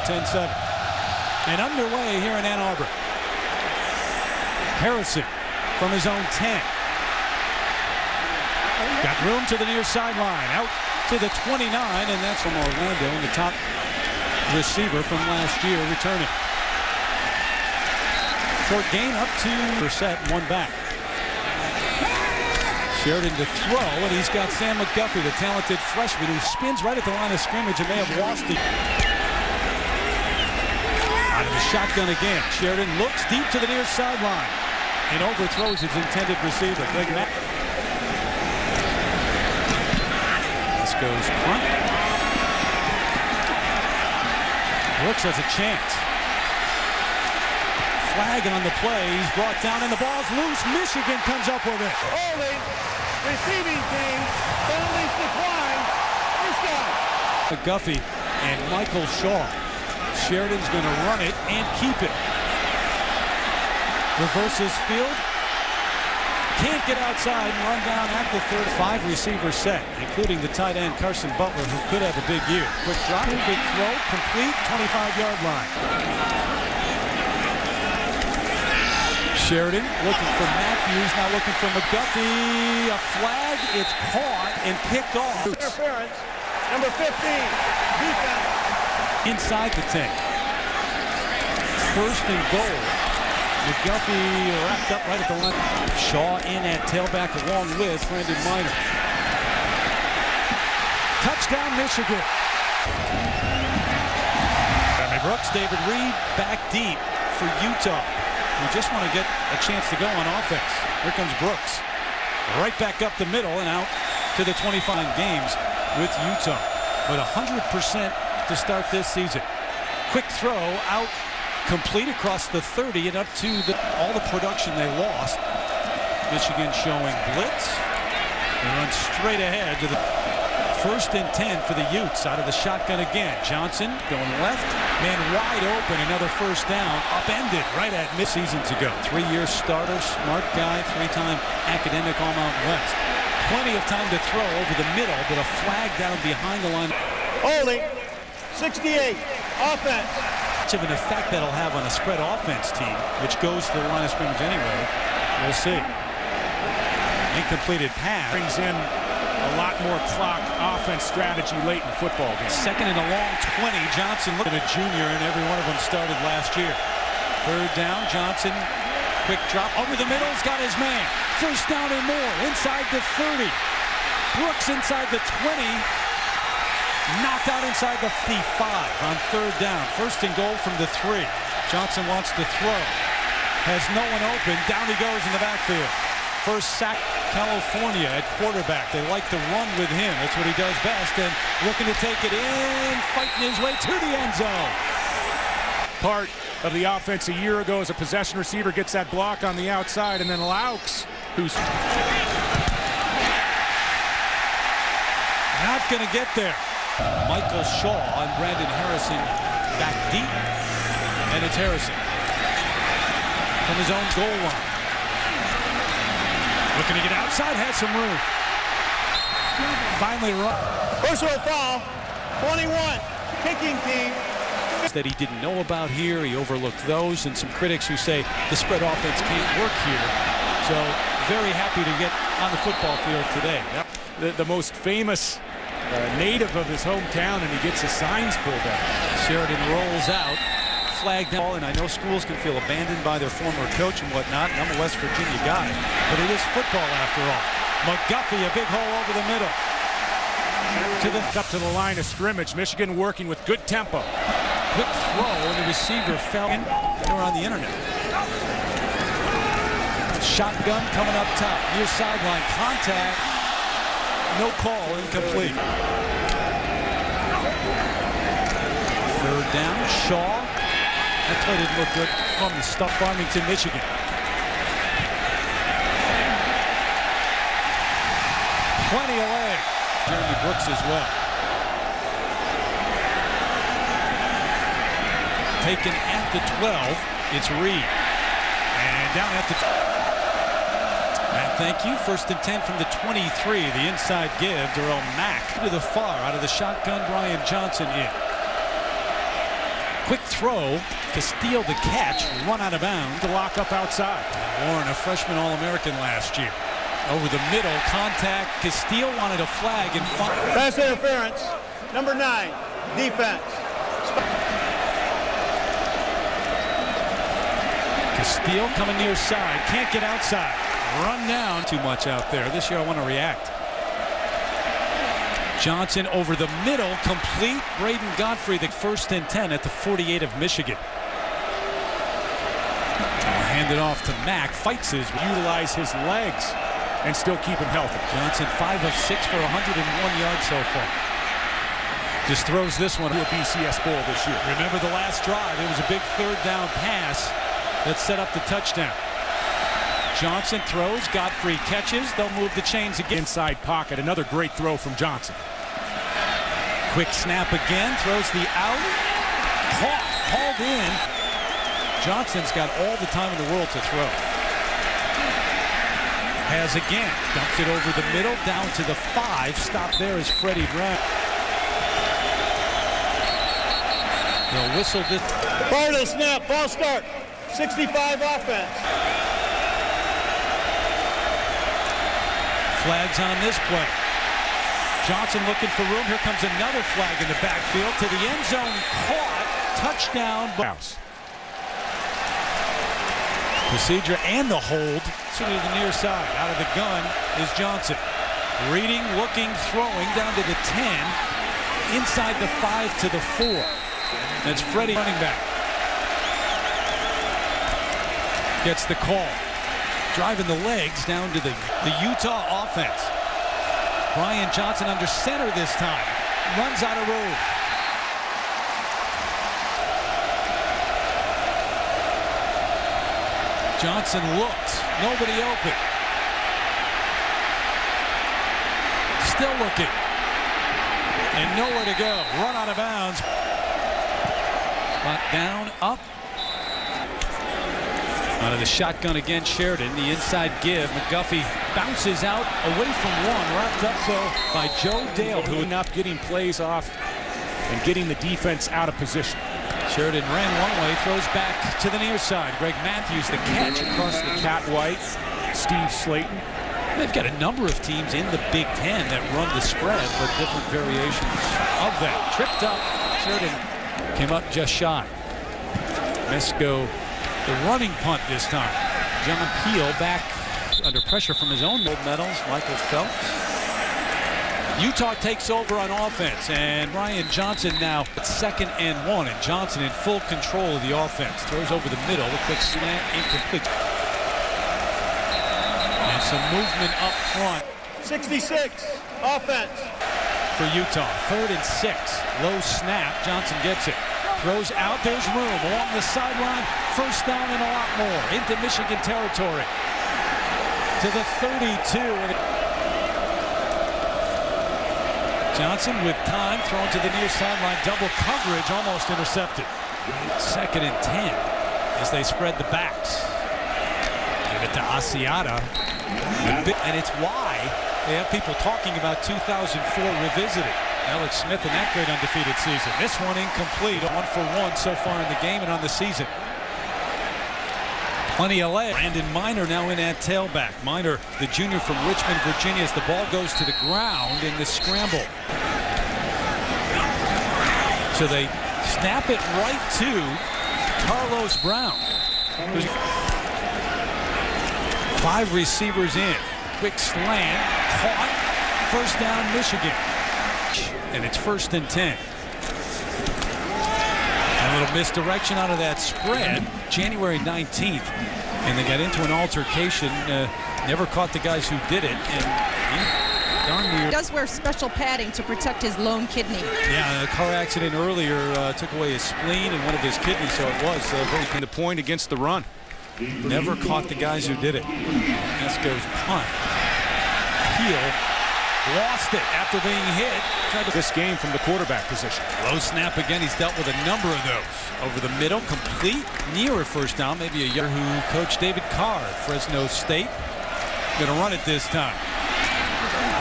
10-7. And underway here in Ann Arbor. Harrison from his own 10. Got room to the near sideline. Out to the 29, and that's from Orlando, and the top receiver from last year returning. Short gain up to set, one back. Sheridan to throw, and he's got Sam McGuffey, the talented freshman, who spins right at the line of scrimmage and may have lost it. Out of the shotgun again. Sheridan looks deep to the near sideline and overthrows his intended receiver. Greg Mack. This goes punt. Brooks has a chance. Flag on the play. He's brought down and the ball's loose. Michigan comes up with it. Holding. Receiving team. Penalties declined. First down. McGuffey and Michael Shaw. Sheridan's going to run it and keep it. Reverses field. Can't get outside and run down at the 5 receiver set, including the tight end Carson Butler, who could have a big year. Quick drop, big throw, complete, 25-yard line. Sheridan looking for Matthews, now looking for McGuffey. A flag, it's caught and picked off. Interference, number 15, defense. Inside the 10. First and goal. McGuffey wrapped up right at the line. Shaw in at tailback along with Brandon Minor. Touchdown, Michigan. Jeremy Brooks, David Reed back deep for Utah. We just want to get a chance to go on offense. Here comes Brooks. Right back up the middle and out to the 25 games with Utah. But 100% to start this season. Quick throw out. Complete across the 30 and up to all the production they lost. Michigan showing blitz. They run straight ahead to the 1st and 10 for the Utes. Out of the shotgun again. Johnson going left. Man wide open. Another first down. Upended right at mid-seasons ago. 3-year starter. Smart guy. 3-time academic All-Mountain West. Plenty of time to throw over the middle, but a flag down behind the line. Holding. 68. Offense. Much of an effect that'll have on a spread offense team, which goes to the line of scrimmage anyway. We'll see. Incompleted pass. Brings in a lot more clock offense strategy late in the football game. Second and a long 20. Johnson looked at a junior, and every one of them started last year. 3rd down. Johnson, quick drop over the middle. He's got his man. First down and more. Inside the 30. Brooks inside the 20. Knocked out inside the 55 on 3rd down. First and goal from the 3. Johnson wants to throw. Has no one open. Down he goes in the backfield. First sack, California at quarterback. They like to run with him. That's what he does best. And looking to take it in, fighting his way to the end zone. Part of the offense a year ago as a possession receiver gets that block on the outside, and then Laux, who's not going to get there. Michael Shaw and Brandon Harrison back deep, and it's Harrison from his own goal line. Looking to get outside, has some room. Finally run. Personal foul, 21, kicking team. That he didn't know about here, he overlooked those, and some critics who say the spread offense can't work here. So very happy to get on the football field today. the most famous native of his hometown, and he gets his signs pulled up. Sheridan rolls out, flag down, and I know schools can feel abandoned by their former coach and whatnot, and I'm a West Virginia guy, but it is football after all. McGuffey, a big hole over the middle. Up to the line of scrimmage. Michigan working with good tempo. Quick throw, and the receiver fell in. They were on the internet. Shotgun coming up top, near sideline, contact. No call, incomplete. 3rd down, Shaw. That play didn't look good from the stuff. Farmington, Michigan. Plenty of leg. Jeremy Brooks as well. Taken at the 12, it's Reed. And down at the... And thank you. 1st and 10 from the 23. The inside give. Darrell Mack to the far. Out of the shotgun, Brian Johnson in. Quick throw to steal the catch, run out of bounds. The lock up outside. Warren, a freshman All-American last year. Over the middle, contact. Castile wanted a flag and fire. Pass interference. Number 9, defense. Castile coming near side, can't get outside. Run down. Too much out there. This year I want to react. Johnson over the middle, complete. Braden Godfrey, the 1st and 10 at the 48 of Michigan. Hand it off to Mack, fights his. Utilize his legs and still keep him healthy. Johnson 5 of 6 for 101 yards so far. Just throws this one to a BCS Bowl this year. Remember the last drive, it was a big 3rd down pass that set up the touchdown. Johnson throws, Godfrey catches, they'll move the chains again. Inside pocket, another great throw from Johnson. Quick snap again, throws the out, caught, hauled in. Johnson's got all the time in the world to throw. Has again, dumps it over the middle, down to the 5, stop there is Freddie Brown. They'll whistle this. Part of the snap, false start. 65 offense. Flags on this play. Johnson looking for room. Here comes another flag in the backfield to the end zone. Caught. Touchdown. Bounce. Procedure and the hold. To the near side. Out of the gun is Johnson. Reading, looking, throwing down to the 10. Inside the 5 to the 4. That's Freddie running back. Gets the call. Driving the legs down to the Utah offense. Brian Johnson under center this time. Runs out of room. Johnson looked. Nobody open. Still looking. And nowhere to go. Run out of bounds. Spot down, up. Out of the shotgun again, Sheridan. The inside give. McGuffey bounces out away from one. Wrapped up though by Joe Dale, who Who not getting plays off and getting the defense out of position. Sheridan ran one way, throws back to the near side. Greg Matthews the catch across the Cat White, Steve Slayton. They've got a number of teams in the Big Ten that run the spread, but different variations of that. Tripped up. Sheridan came up just shy. Mesco, the running punt this time. John Peel back under pressure from his own gold medals. Michael Phelps. Utah takes over on offense, and Brian Johnson now at 2nd and 1, and Johnson in full control of the offense. Throws over the middle, a quick slant, incomplete. And some movement up front. 66 offense. For Utah, 3rd and 6. Low snap, Johnson gets it. Throws out, there's room along the sideline. 1st down and a lot more into Michigan territory. To the 32. Johnson with time, thrown to the near sideline. Double coverage, almost intercepted. 2nd and 10 as they spread the backs. Give it to Asiata. And it's why they have people talking about 2004 revisited. Alex Smith in that great undefeated season. This one incomplete. 1 for 1 so far in the game and on the season. Plenty of leg. Brandon Minor now in at tailback. Minor, the junior from Richmond, Virginia, as the ball goes to the ground in the scramble. So they snap it right to Carlos Brown. There's 5 receivers in. Quick slant. Caught. 1st down, Michigan. And it's 1st and 10. A little misdirection out of that spread. January 19th. And they got into an altercation. Never caught the guys who did it. And darn near. He does wear special padding to protect his lone kidney. Yeah, a car accident earlier took away his spleen and one of his kidneys, so it was very. The point against the run. Never caught the guys who did it. Esco's punt. Peel lost it after being hit. Tried to this game from the quarterback position. Low snap again. He's dealt with a number of those. Over the middle, complete, near a 1st down. Maybe a year who coached David Carr at Fresno State. Going to run it this time.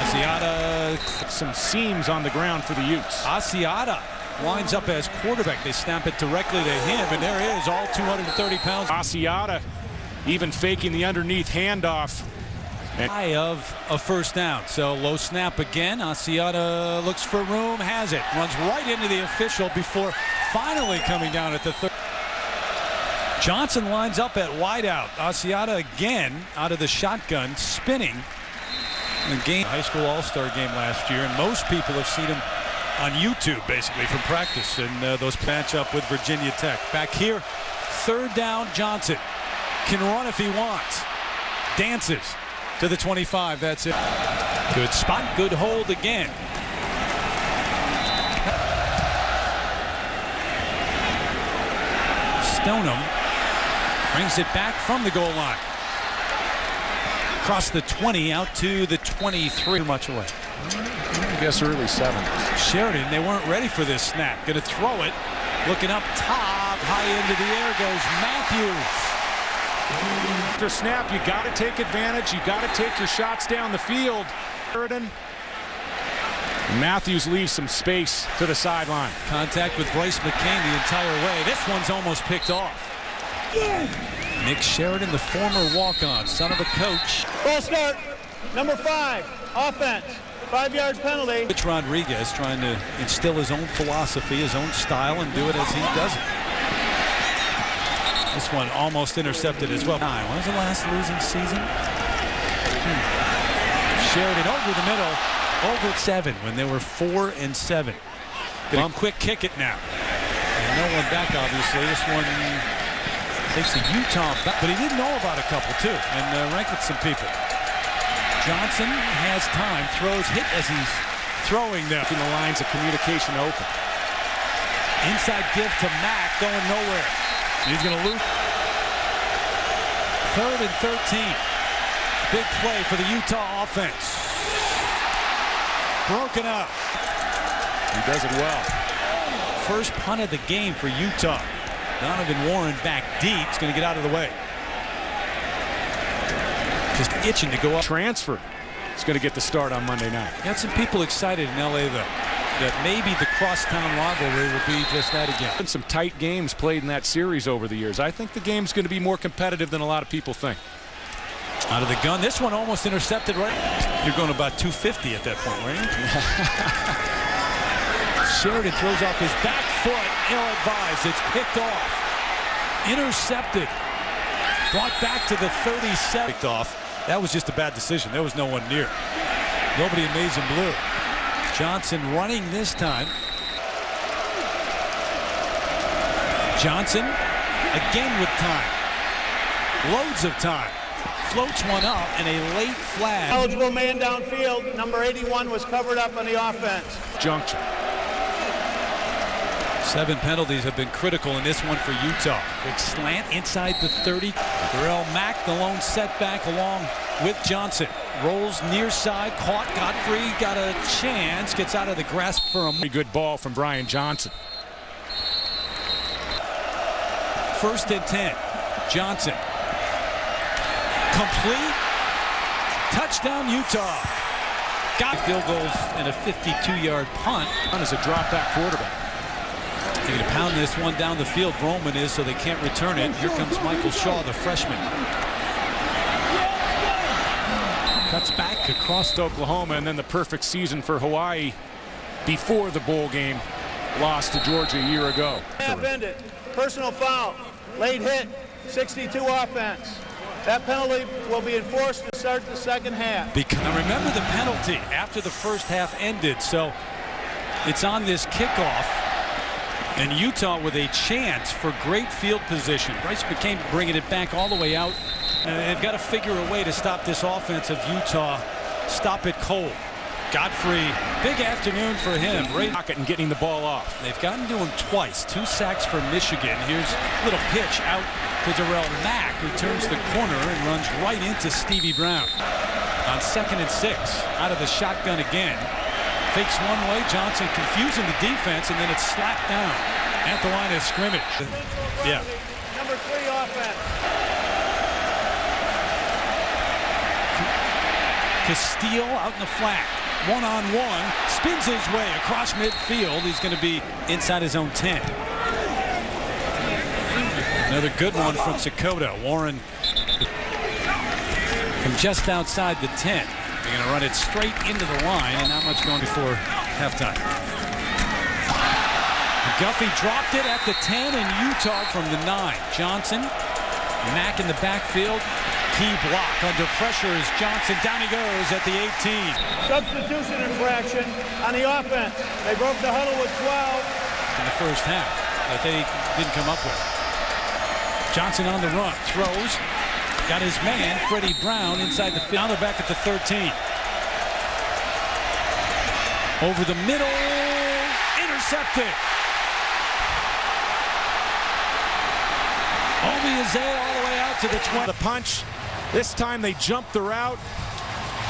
Asiata. Some seams on the ground for the Utes. Asiata winds up as quarterback. They snap it directly to him, and there he is, all 230 pounds. Asiata even faking the underneath handoff. And High of a first down. So low snap again. Asiata looks for room, has it. Runs right into the official before finally coming down at the third. Johnson lines up at wideout. Asiata again out of the shotgun, spinning. The game, high school all-star game last year, and most people have seen him on YouTube basically from practice, and those match up with Virginia Tech. Back here, third down. Johnson can run if he wants. Dances to the 25. That's it. Good spot, good hold again. Stoneham brings it back from the goal line. Across the 20 out to the 23. Too much away. I guess early 7. Sheridan, they weren't ready for this snap. Going to throw it. Looking up top, high into the air goes Matthews. After snap, you got to take advantage. You got to take your shots down the field. Sheridan. Matthews leaves some space to the sideline. Contact with Bryce McCain the entire way. This one's almost picked off. Nick Sheridan, the former walk-on, son of a coach. False start. Number 5, offense. 5-yard penalty. Rich Rodriguez trying to instill his own philosophy, his own style, and do it as he does it. This one almost intercepted as well. When was the last losing season? Sheridan over the middle, over 7 when they were 4-7. Gonna quick kick it now. And no one back, obviously. This one takes the Utah back, but he didn't know about a couple too, and ranked some people. Johnson has time, throws, hit as he's throwing them. Keeping the lines of communication open. Inside give to Mack, going nowhere. He's going to lose. 3rd and 13. Big play for the Utah offense. Broken up. He does it well. First punt of the game for Utah. Donovan Warren back deep. He's going to get out of the way. Just itching to go up. Transfer. He's going to get the start on Monday night. Got some people excited in LA though, that maybe the crosstown rivalry will be just that again. Been some tight games played in that series over the years. I think the game's going to be more competitive than a lot of people think. Out of the gun. This one almost intercepted right. You're going about 250 at that point, right? Sheridan throws off his back foot. Ill-advised. It's picked off. Intercepted. Brought back to the 37. Picked off. That was just a bad decision. There was no one near. Nobody in maize and blue. Johnson running this time. Johnson again with time. Loads of time. Floats one up and a late flag. Eligible man downfield. Number 81 was covered up on the offense. Juncture. 7 penalties have been critical in this one for Utah. Big slant inside the 30. Darrell Mack, the lone setback along with Johnson. Rolls near side, caught Godfrey, got a chance, gets out of the grasp for a Very good ball from Brian Johnson. 1st and 10. Johnson. Complete. Touchdown Utah. Got field goals and a 52-yard punt. As a drop back quarterback. They're going to pound this one down the field. Roman is, so they can't return it. Here comes Michael Shaw, the freshman. Cuts back across to Oklahoma, and then the perfect season for Hawaii before the bowl game. Lost to Georgia a year ago. Half-ended. Personal foul. Late hit. 62 offense. That penalty will be enforced to start the second half. Now remember the penalty after the first half ended, so it's on this kickoff. And Utah with a chance for great field position. Bryce McCain bringing it back all the way out. And they've got to figure a way to stop this offense of Utah. Stop it cold. Godfrey, big afternoon for him. Pocket and getting the ball off. They've gotten to him twice. 2 sacks for Michigan. Here's a little pitch out to Darrell Mack, who turns the corner and runs right into Stevie Brown. On 2nd and 6, out of the shotgun again. Fakes one way, Johnson confusing the defense, and then it's slapped down at the line of scrimmage. Yeah. Number 3 offense. Castile out in the flat. One-on-one, spins his way across midfield. He's going to be inside his own 10. Another good one from Sakota. Warren from just outside the 10. They're going to run it straight into the line, and not much going before halftime. Guffey dropped it at the 10, and Utah from the 9. Johnson, Mack in the backfield. Key block under pressure is Johnson. Down he goes at the 18. Substitution infraction on the offense. They broke the huddle with 12. In the first half that they didn't come up with. Johnson on the run, throws. Got his man, Freddie Brown, inside the field. Now they're back at the 13. Over the middle, intercepted. Obieze all the way out to the 20. The punch. This time they jumped the route.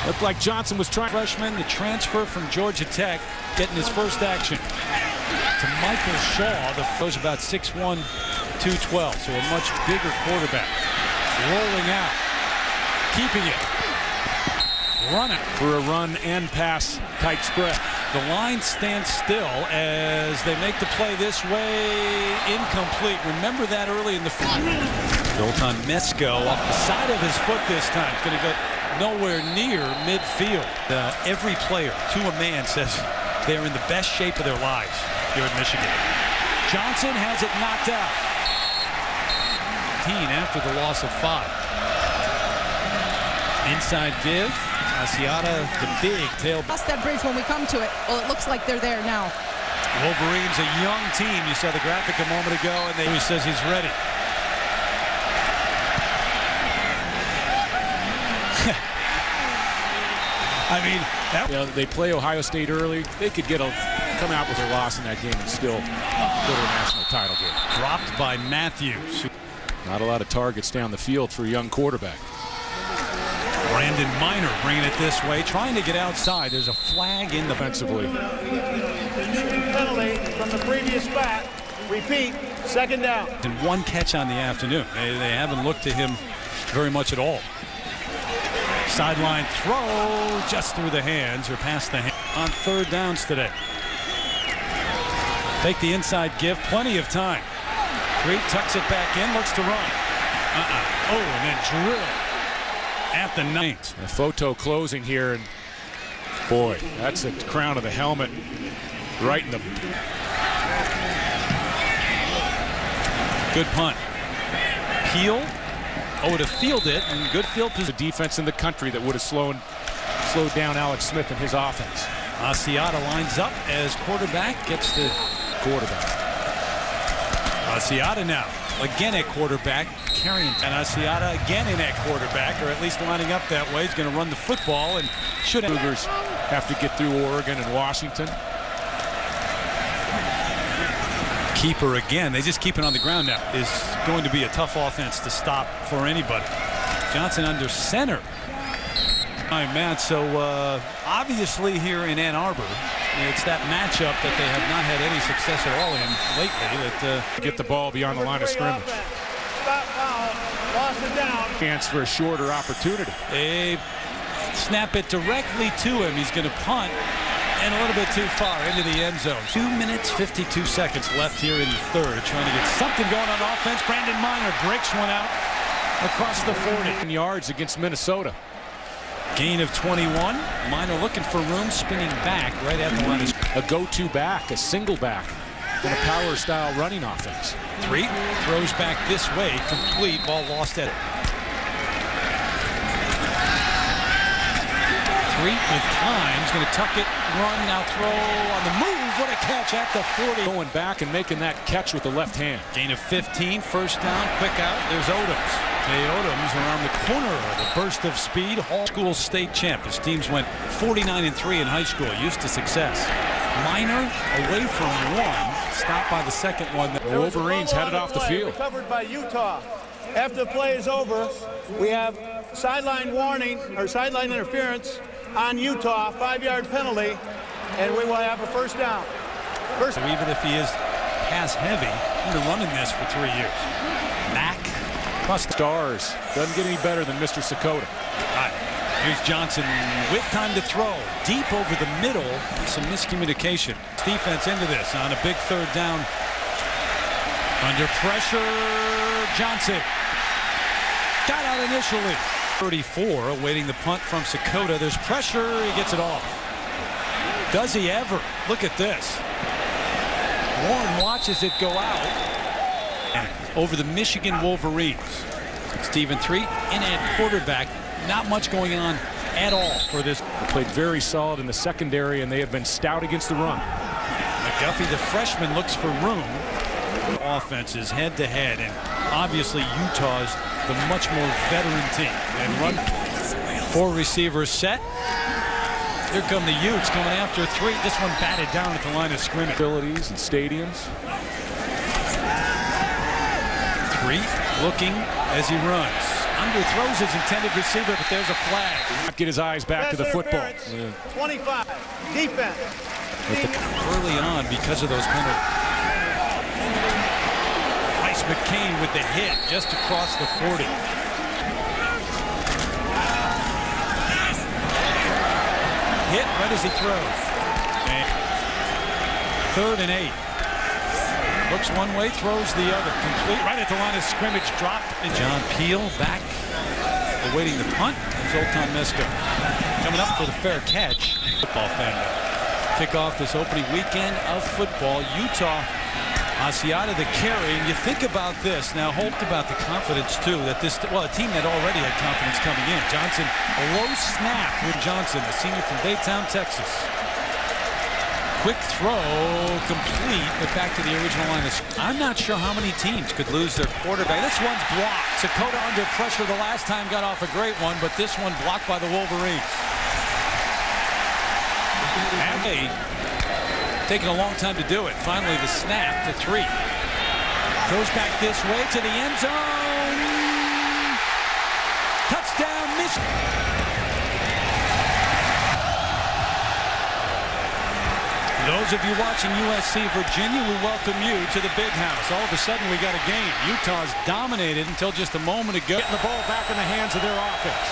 Looked like Johnson was trying. Freshman, the transfer from Georgia Tech, getting his first action. To Michael Shaw, the was about 6'1", 212, so a much bigger quarterback. Rolling out, keeping it, running For a run and pass type spread. The line stands still as they make the play this way. Incomplete. Remember that early in the field. Built on Mesco off the side of his foot this time. It's going to go nowhere near midfield. Every player, to a man, says they're in the best shape of their lives here at Michigan. Johnson has it knocked out. After the loss of 5. Inside give. Asiata, the big tail. Cross that bridge when we come to it. Well, it looks like they're there now. Wolverines, a young team. You saw the graphic a moment ago, and he says he's ready. I mean, they play Ohio State early. They could come out with a loss in that game and still go to a national title game. Dropped by Matthews. Not a lot of targets down the field for a young quarterback. Brandon Minor bringing it this way, trying to get outside. There's a flag in the Defensively. Penalty from the previous bat. Repeat, second down. And one catch on the afternoon. They haven't looked to him very much at all. Sideline throw just through the hands or past the hands on third downs today. Take the inside give, plenty of time. Reed tucks it back in, looks to run. Oh, and then drill at the 9. A photo closing here, and boy, that's the crown of the helmet right in the. Good punt. Peel. Oh, to field it, and good field position. The defense in the country that would have slowed down Alex Smith and his offense. Asiata lines up as quarterback, gets the Quarterback. Asiata now, again at quarterback, carrying. And Asiata again in at quarterback, or at least lining up that way. He's going to run the football and should. Cougars have to get through Oregon and Washington. Keeper again. They just keep it on the ground now. Is going to be a tough offense to stop for anybody. Johnson under center. All right, Matt, so obviously here in Ann Arbor, it's that matchup that they have not had any success at all in lately. That get the ball beyond the line of scrimmage. Stop foul, lost it down. Chance for a shorter opportunity. They snap it directly to him. He's going to punt, and a little bit too far into the end zone. 2 minutes, 52 seconds left here in the third. Trying to get something going on offense. Brandon Minor breaks one out across the 40. Yards against Minnesota. Gain of 21. Minor looking for room, spinning back right at the line. A go-to back, a single back in a power-style running offense. 3 throws back this way, complete, ball lost at it. 3 with time. He's going to tuck it, run, now throw on the move. What a catch at the 40. Going back and making that catch with the left hand. Gain of 15, first down, quick out. There's Odoms. Jay Odoms around the corner, the burst of speed. Hall School state champ. His teams went 49-3 in high school, used to success. Minor away from one, stopped by the second one. The Wolverines headed off the field. Recovered by Utah. After the play is over, we have sideline warning or sideline interference on Utah, 5-yard penalty, and we will have a first down. So even if he is pass heavy, he's been running this for 3 years. Mack. Stars. Doesn't get any better than Mr. Sakota. Here's Johnson with time to throw. Deep over the middle. Some miscommunication. Defense into this on a big third down. Under pressure, Johnson. Got out initially. 34 awaiting the punt from Sakota. There's pressure. He gets it off. Does he ever? Look at this. Warren watches it go out. Over the Michigan Wolverines. Stephen 3 in at quarterback. Not much going on at all for this. They played very solid in the secondary, and they have been stout against the run. McGuffey, the freshman, looks for room. Offenses head-to-head, and obviously Utah's the much more veteran team. And run. 4 receivers set. Here come the Utes coming after 3. This one batted down at the line of scrimmage. Facilities and stadiums. 3 looking as he runs. Underthrows his intended receiver, but there's a flag. Not get his eyes back to the football. 25. Defense. Early on because of those penalties. Bryce McCain with the hit just across the 40. Hit right as he throws. And 3rd and 8. Looks one way, throws the other. Complete right at the line of scrimmage. Dropped. And John Peel back, awaiting the punt. Zoltan Misko coming up for the fair catch. Football family. Kick off this opening weekend of football. Utah, Asiata the carry. And you think about this. Now, Holt about the confidence, too, that this, well, a team that already had confidence coming in. Johnson, a low snap with Johnson, a senior from Baytown, Texas. Quick throw, complete, but back to the original line. I'm not sure how many teams could lose their quarterback. This one's blocked. Sakota under pressure the last time, got off a great one, but this one blocked by the Wolverines. And they taking a long time to do it. Finally, the snap to 3. Goes back this way to the end zone. Touchdown, Michigan. Those of you watching USC Virginia, we welcome you to the big house. All of a sudden, we got a game. Utah's dominated until just a moment ago. Getting the ball back in the hands of their offense.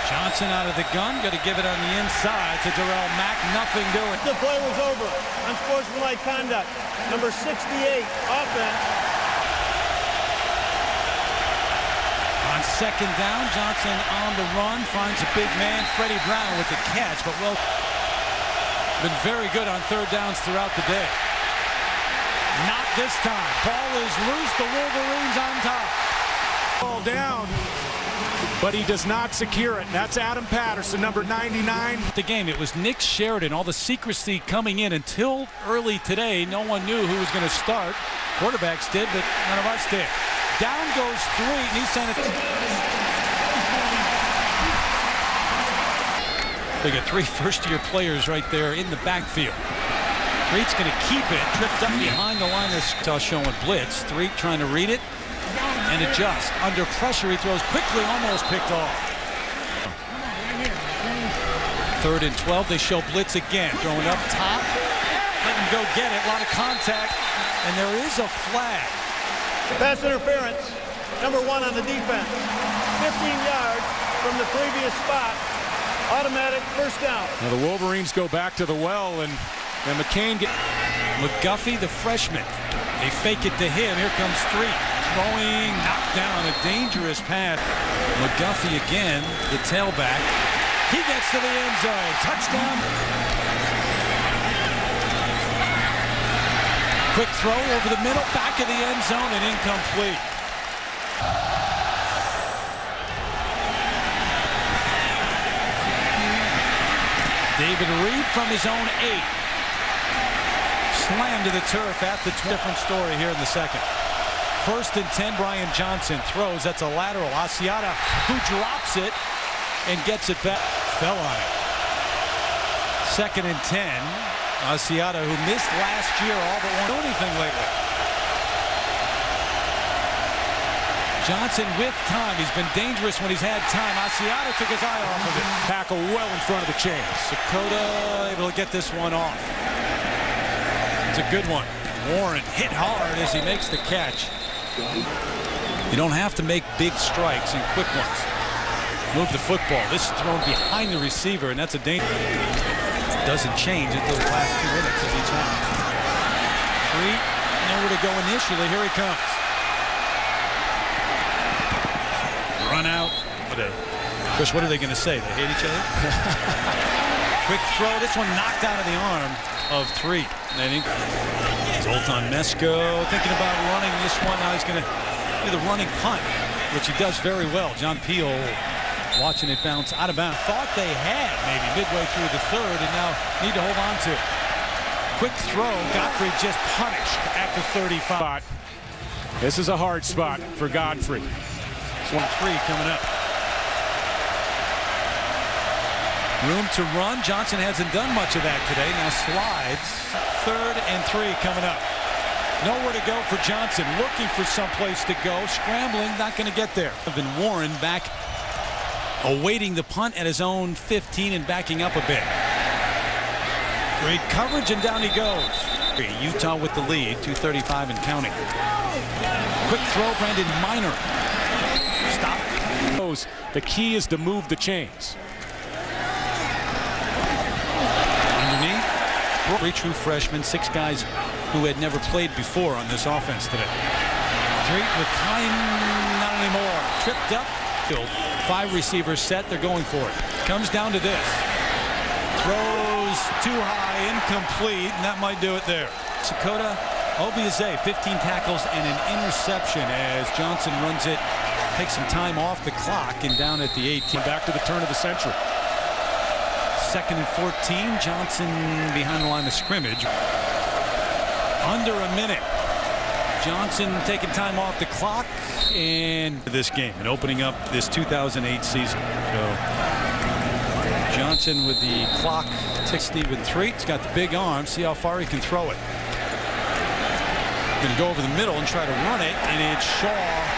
Johnson out of the gun, going to give it on the inside to Darrell Mack. Nothing doing. The play was over. Unsportsmanlike conduct. Number 68, offense. On 2nd down, Johnson on the run, finds a big man, Freddie Brown with the catch, but well. Been very good on 3rd downs throughout the day. Not this time. Ball is loose. The Wolverines on top. Ball down, but he does not secure it. That's Adam Patterson, number 99. The game, it was Nick Sheridan. All the secrecy coming in until early today. No one knew who was going to start. Quarterbacks did, but none of us did. Down goes 3, and he sent it. They got 3 first-year players right there in the backfield. Threet's going to keep it, tripped up behind the line of Utah showing blitz. Threet trying to read it and adjust. Under pressure, he throws quickly, almost picked off. 3rd and 12, they show blitz again. Throwing up top, let him go get it. A lot of contact, and there is a flag. Pass interference, number 1 on the defense. 15 yards from the previous spot. Automatic first down. Now the Wolverines go back to the well, and McCain get. McGuffey, the freshman. They fake it to him. Here comes 3. Throwing, knocked down, a dangerous pass. McGuffey again, the tailback. He gets to the end zone. Touchdown. Quick throw over the middle, back of the end zone, and incomplete. David Reed from his own 8. Slammed to the turf at the different story here in the 2nd. 1st and 10, Brian Johnson throws. That's a lateral. Asiata, who drops it and gets it back. Fell on it. 2nd and 10. Asiata, who missed last year, all but won't do anything lately. Johnson with time. He's been dangerous when he's had time. Asiata took his eye off of it. Tackle well in front of the chains. Sakota able to get this one off. It's a good one. Warren hit hard as he makes the catch. You don't have to make big strikes and quick ones. Move the football. This is thrown behind the receiver, and that's a danger. Doesn't change until the last 2 minutes of each half. 3, nowhere to go initially. Here he comes. Run out. Chris, what are they going to say? They hate each other? Quick throw. This one knocked out of the arm of 3. Zoltan Mesko thinking about running this one. Now he's going to do the running punt, which he does very well. John Peel watching it bounce out of bounds. Thought they had maybe midway through the 3rd and now need to hold on to it. Quick throw. Godfrey just punished at the 35. This is a hard spot for Godfrey. 1-3 coming up. Room to run. Johnson hasn't done much of that today. Now slides. 3rd and 3 coming up. Nowhere to go for Johnson. Looking for someplace to go. Scrambling. Not going to get there. Warren back awaiting the punt at his own 15 and backing up a bit. Great coverage and down he goes. Utah with the lead. 2:35 and counting. Quick throw. Brandon Minor. Stop. The key is to move the chains. Underneath. 3 true freshmen. 6 guys who had never played before on this offense today. 3 with time. Not anymore. Tripped up. 5 receivers set. They're going for it. Comes down to this. Throws too high. Incomplete. And that might do it there. Sakota Obiase, 15 tackles and an interception as Johnson runs it. Takes some time off the clock and down at the 18. Back to the turn of the century. 2nd and 14. Johnson behind the line of scrimmage. Under a minute. Johnson taking time off the clock and this game and opening up this 2008 season. So Johnson with the clock ticks Stephen 3. He's got the big arm. See how far he can throw it. Going to go over the middle and try to run it, and it's Shaw